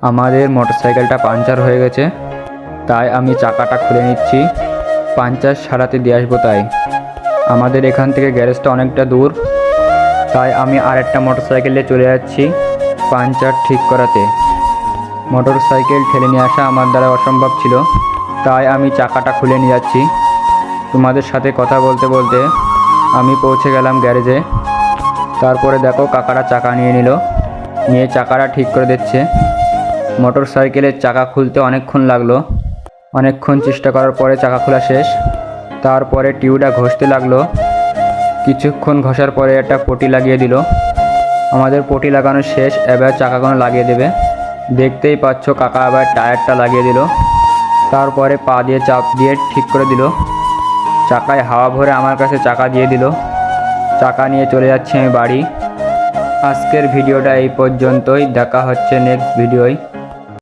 আমাদের মোটরসাইকেলটা পাংচার হয়ে গেছে, তাই আমি চাকাটা খুলে নিচ্ছি। পাংচার সারাতে দিয়ে আসবো। তাই আমাদের এখান থেকে গ্যারেজটা অনেকটা দূর, তাই আমি আরেকটা মোটরসাইকেলে চলে যাচ্ছি পাংচার ঠিক করাতে। মোটরসাইকেল ঠেলে নিয়ে আসা আমার দ্বারা অসম্ভব ছিল, তাই আমি চাকাটা খুলে নিয়ে যাচ্ছি। তোমাদের সাথে কথা বলতে বলতে আমি পৌঁছে গেলাম গ্যারেজে। তারপরে দেখো কাকারা চাকা নিয়ে চাকাটা ঠিক করে দিচ্ছে। মোটরসাইকেলের চাকা খুলতে অনেকক্ষণ লাগলো। অনেকক্ষণ চেষ্টা করার পরে চাকা খোলা শেষ। তারপরে টিউবটা ঘষতে লাগলো। কিছুক্ষণ ঘষার পরে একটা পটি লাগিয়ে দিল। আমাদের পটি লাগানো শেষ, এবার চাকাগুলো লাগিয়ে দেবে। দেখতেই পাচ্ছ কাকা আবার টায়ারটা লাগিয়ে দিল। তারপরে পা দিয়ে চাপ দিয়ে ঠিক করে দিল। চাকায় হাওয়া ভরে আমার কাছে চাকা দিয়ে দিল। চাকা নিয়ে চলে যাচ্ছি আমি বাড়ি। আজকের ভিডিওটা এই পর্যন্তই, দেখা হচ্ছে নেক্সট ভিডিওয়।